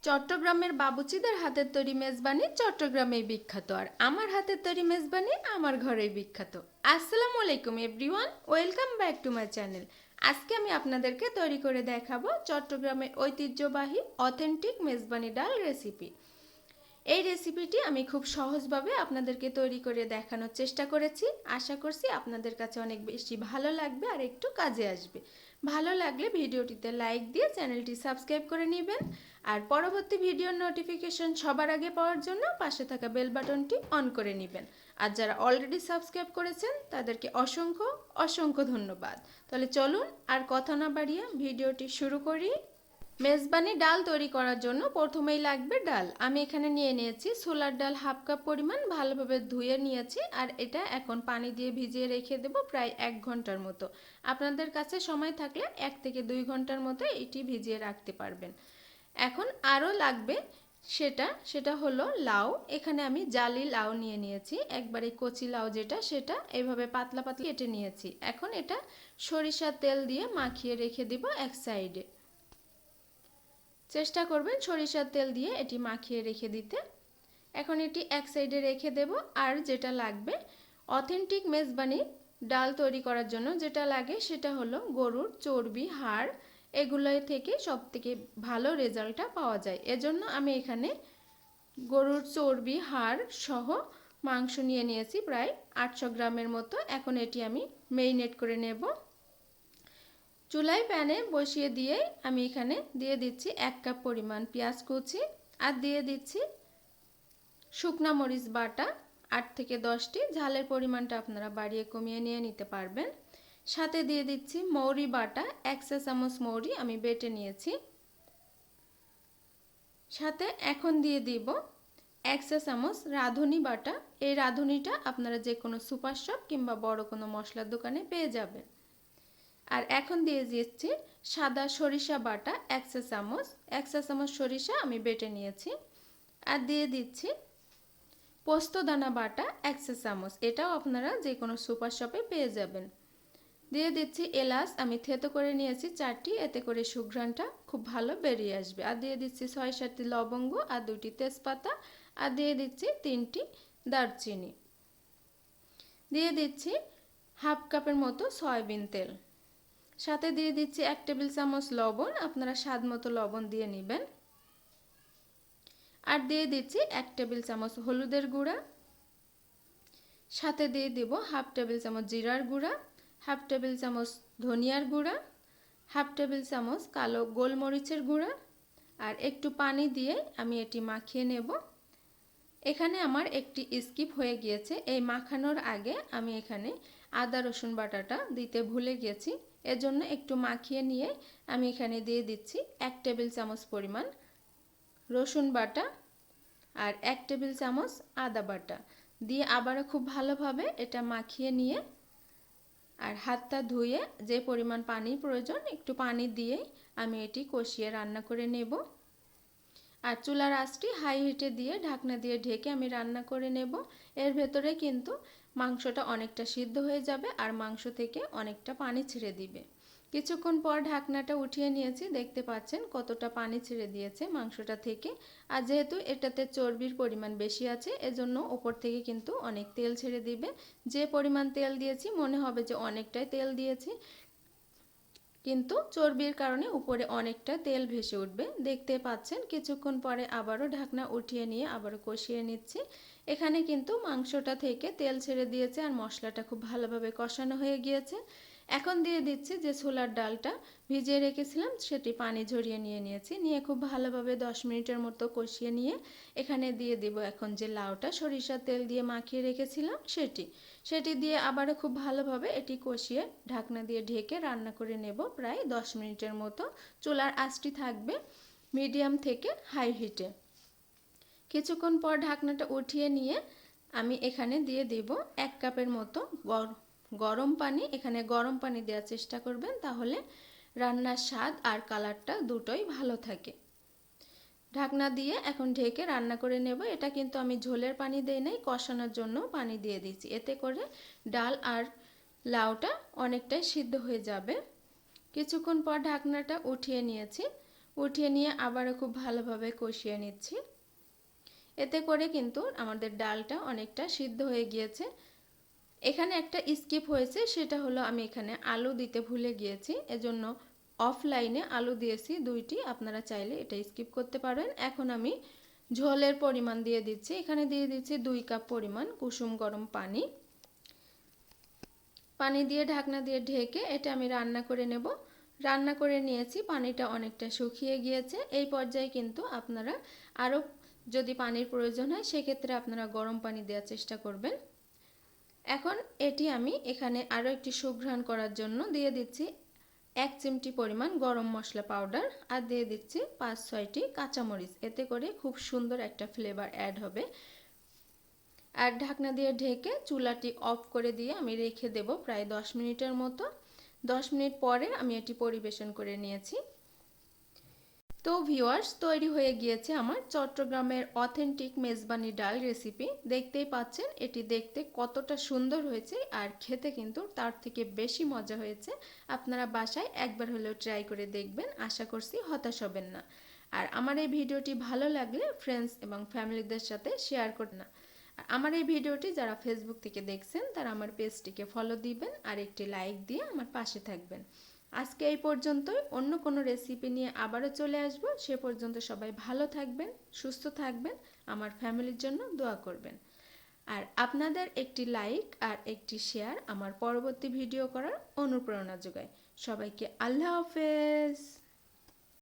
চট্টগ্রামের বাবুচিদের হাতের তৈরি মেজবানি চট্টগ্রামেই বিখ্যাত, আর আমার হাতের তৈরি মেজবানি আমার ঘরেই বিখ্যাত। আসসালামু আলাইকুম everyone, welcome back to my channel. আজকে আমি আপনাদেরকে তৈরি করে দেখাবো চট্টগ্রামের ঐতিহ্যবাহী অথেন্টিক মেজবানি ডাল রেসিপি। এই রেসিপিটি আমি খুব সহজভাবে আপনাদেরকে তৈরি করে দেখানোর চেষ্টা করেছি। আশা করছি আপনাদের কাছে অনেক বেশি ভালো লাগবে আর একটু কাজে আসবে। ভালো লাগলে ভিডিওটিতে লাইক দিয়ে চ্যানেলটি সাবস্ক্রাইব করে নেবেন, আর পরবর্তী ভিডিওর নোটিফিকেশন সবার আগে পাওয়ার জন্য পাশে থাকা বেল বাটনটি অন করে নেবেন। আর যারা অলরেডি সাবস্ক্রাইব করেছেন তাদেরকে অসংখ্য অসংখ্য ধন্যবাদ। তাহলে চলুন আর কথা না বাড়িয়ে ভিডিওটি শুরু করি। মেজবানি ডাল তৈরি করার জন্য প্রথমেই লাগবে ডাল। আমি এখানে নিয়ে নিয়েছি ছোলার ডাল হাফ কাপ পরিমাণ, ভালোভাবে ধুয়ে নিয়েছি। আর এটা এখন পানি দিয়ে ভিজিয়ে রেখে দেব প্রায় 1 ঘন্টার মতো। আপনাদের কাছে সময় থাকলে 1 থেকে 2 ঘন্টার মতো এটি ভিজিয়ে রাখতে পারবেন। এখন আরও লাগবে সেটা হলো লাউ। এখানে আমি জালি লাউ নিয়ে নিয়েছি, একবারে কচি লাউ সেটা এইভাবে পাতলা পাতলা কেটে নিয়েছি। এখন এটা সরিষার তেল দিয়ে মাখিয়ে রেখে দিব এক সাইডে। চেষ্টা করবেন সরিষার তেল দিয়ে এটি মাখিয়ে রেখে দিতে। এখন এটি এক সাইডে রেখে দেব। আর যেটা লাগবে অথেন্টিক মেজবানি ডাল তৈরি করার জন্য যেটা লাগে সেটা হলো গরুর চর্বি, হাড়, এগুলো থেকে সবথেকে ভালো রেজাল্টটা পাওয়া যায়। এজন্য আমি এখানে গরুর চর্বি, হাড় সহ মাংস নিয়ে নিয়েছি প্রায় 800 গ্রামের মতো। এখন এটি আমি মেরিনেট করে নেব। চুলায় প্যানে বসিয়ে দিয়ে আমি এখানে দিয়ে দিচ্ছি 1 কাপ পরিমাণ পেঁয়াজ কুচি, আর দিয়ে দিচ্ছি শুকনা মরিচ বাটা 8 থেকে 10টি। ঝালের পরিমাণটা আপনারা বাড়িয়ে কমিয়ে নিয়ে নিতে পারবেন। সাথে দিয়ে দিচ্ছি মৌরি বাটা 1 চা চামচ মৌরি আমি বেটে নিয়েছি। সাথে এখন দিয়ে দিব 1 চা চামচ রাঁধুনি বাটা। এই রাঁধুনিটা আপনারা যে কোনো সুপার শপ কিংবা বড় কোনো মশলার দোকানে পেয়ে যাবেন। আর এখন দিয়ে দিচ্ছি সাদা সরিষা বাটা 1 চা চামচ। 1 চা চামচ সরিষা আমি বেটে নিয়েছি। আর দিয়ে দিচ্ছি পোস্তদানা বাটা 1 চা চামচ, এটাও আপনারা যে কোনো সুপার শপে পেয়ে যাবেন। দিয়ে দিচ্ছি এলাচ আমি থেতো করে নিয়েছি 4টি, এতে করে সুঘ্রাণটা খুব ভালো বেরিয়ে আসবে। আর দিয়ে দিচ্ছি 6-7টি লবঙ্গ আর 2টি তেজপাতা। আর দিয়ে দিচ্ছি 3টি দারচিনি। দিয়ে দিচ্ছি হাফ কাপের মতো সয়াবিন তেল। সাথে দিয়ে দিচ্ছি 1 টেবিল চামচ লবণ, আপনারা স্বাদ মতো লবণ দিয়ে নেবেন। আর দিয়ে দিচ্ছি 1 টেবিল চামচ হলুদের গুঁড়া। সাথে দিয়ে দিব হাফ টেবিল চামচ জিরার গুঁড়া, হাফ টেবিল চামচ ধনিয়ার গুঁড়া, হাফ টেবিল চামচ কালো গোলমরিচের গুঁড়া। আর একটু পানি দিয়ে আমি এটি মাখিয়ে নেব। এখানে আমার একটি স্কিপ হয়ে গিয়েছে, এই মাখানোর আগে আমি এখানে আদা রসুন বাটাটা দিতে ভুলে গেছি। এজন্য একটু মাখিয়ে নিয়ে আমি এখানে দিয়ে দিচ্ছি 1 টেবিল চামচ পরিমাণ রসুন বাটা আর 1 টেবিল চামচ আদা বাটা দিয়ে আবারও খুব ভালোভাবে এটা মাখিয়ে নিয়ে, আর হাতটা ধুয়ে যে পরিমাণ পানি প্রয়োজন একটু পানি দিয়ে আমি এটি কষিয়ে রান্না করে নেব। আর চুলার আঁচটি হাই হিটে দিয়ে ঢাকনা দিয়ে ঢেকে আমি রান্না করে নেব। এর ভেতরে কিন্তু মাংসটা অনেকটা সিদ্ধ হয়ে যাবে আর মাংস থেকে অনেকটা পানি ছেড়ে দিবে। কিছুক্ষণ পর ঢাকনাটা উঠিয়ে নিয়েছি, দেখতে পাচ্ছেন কতটা পানি ছেড়ে দিয়েছে মাংসটা থেকে। আর যেহেতু এটাতে চর্বির পরিমাণ বেশি আছে এজন্য উপর থেকে কিন্তু অনেক তেল ছেড়ে দিবে। যে পরিমাণ তেল দিয়েছি মনে হবে যে অনেকটাই তেল দিয়েছি, কিন্তু চর্বির কারণে উপরে অনেকটা তেল ভেসে উঠবে। দেখতে পাচ্ছেন কিছুক্ষণ পরে আবারও ঢাকনা উঠিয়ে নিয়ে আবারও কষিয়ে নিচ্ছি। এখানে কিন্তু মাংসটা থেকে তেল ছেড়ে দিয়েছে আর মশলাটা খুব ভালোভাবে কষানো হয়ে গিয়েছে। এখন দিয়ে দিচ্ছি যে ছোলার ডালটা ভিজিয়ে রেখেছিলাম সেটি পানি ঝরিয়ে নিয়েছি। নিয়ে খুব ভালোভাবে 10 মিনিটের মতো কষিয়ে নিয়ে এখানে দিয়ে দিব এখন যে লাউটা সরিষার তেল দিয়ে মাখিয়ে রেখেছিলাম সেটি দিয়ে আবারও খুব ভালোভাবে এটি কষিয়ে ঢাকনা দিয়ে ঢেকে রান্না করে নেব প্রায় 10 মিনিটের মতো। চুলার আঁচটি থাকবে মিডিয়াম থেকে হাই হিটে। কিছুক্ষণ পর ঢাকনাটা উঠিয়ে নিয়ে আমি এখানে দিয়ে দিব 1 কাপের মতো গরম পানি। এখানে গরম পানি দেওয়ার চেষ্টা করবেন, তাহলে রান্নার স্বাদ আর কালারটা দুটোই ভালো থাকে। ঢাকনা দিয়ে এখন ঢেকে রান্না করে নেব। এটা কিন্তু আমি ঝোলের পানি দেই নাই, কষানোর জন্য পানি দিয়ে দিচ্ছি। এতে করে ডাল আর লাউটা অনেকটাই সিদ্ধ হয়ে যাবে। কিছুক্ষণ পর ঢাকনাটা উঠিয়ে নিয়েছি। উঠিয়ে নিয়ে আবারও খুব ভালোভাবে কষিয়ে নিচ্ছি। এতে করে কিন্তু আমাদের ডালটা অনেকটা সিদ্ধ হয়ে গিয়েছে। এখানে একটা স্কিপ হয়েছে, সেটা হলো আমি এখানে আলু দিতে ভুলে গিয়েছি, এজন্য অফলাইনে আলু দিয়েছি 2টি। আপনারা চাইলে এটা স্কিপ করতে পারেন। এখন আমি ঝোলের পরিমাণ দিয়ে দিচ্ছি। এখানে দিয়ে দিচ্ছি 2 কাপ পরিমাণ কুসুম গরম পানি। পানি দিয়ে ঢাকনা দিয়ে ঢেকে এটা আমি রান্না করে নেব। রান্না করে নিয়েছি, পানিটা অনেকটা শুকিয়ে গিয়েছে। এই পর্যায়ে কিন্তু আপনারা আরও যদি পানির প্রয়োজন হয় সেক্ষেত্রে আপনারা গরম পানি দেওয়ার চেষ্টা করবেন। এখন এটি আমি এখানে আরও একটি সুঘ্রাণ করার জন্য দিয়ে দিচ্ছি 1 চিমটি পরিমাণ গরম মশলা পাউডার, আর দিয়ে দিচ্ছি 5-6টি কাঁচামরিচ। এতে করে খুব সুন্দর একটা ফ্লেভার অ্যাড হবে। আর ঢাকনা দিয়ে ঢেকে চুলাটি অফ করে দিয়ে আমি রেখে দেব প্রায় 10 মিনিটের মতো। 10 মিনিট পরে আমি এটি পরিবেশন করে নিয়েছি। তো ভিউয়ার্স, তৈরি হয়ে গিয়েছে আমার চট্টগ্রামের অথেন্টিক মেজবানি ডাল রেসিপি। দেখতেই পাচ্ছেন এটি দেখতে কতটা সুন্দর হয়েছে, আর খেতে কিন্তু তার থেকে বেশি মজা হয়েছে। আপনারা বাসায় একবার হলেও ট্রাই করে দেখবেন, আশা করছি হতাশ হবেন না। আর আমার এই ভিডিওটি ভালো লাগলে ফ্রেন্ডস এবং ফ্যামিলিদের সাথে শেয়ার করবেন না। আর আমার এই ভিডিওটি যারা ফেসবুক থেকে দেখছেন তারা আমার পেজটিকে ফলো দিবেন আর একটি লাইক দিয়ে আমার পাশে থাকবেন। আজকে এই পর্যন্তই। অন্য কোনো রেসিপি নিয়ে আবারও চলে আসব। সে পর্যন্ত সবাই ভালো থাকবেন, সুস্থ থাকবেন, আমার ফ্যামিলির জন্য দোয়া করবেন। আর আপনাদের একটি লাইক আর একটি শেয়ার আমার পরবর্তী ভিডিও করার অনুপ্রেরণা যোগায়। সবাইকে আল্লাহ হাফেজ।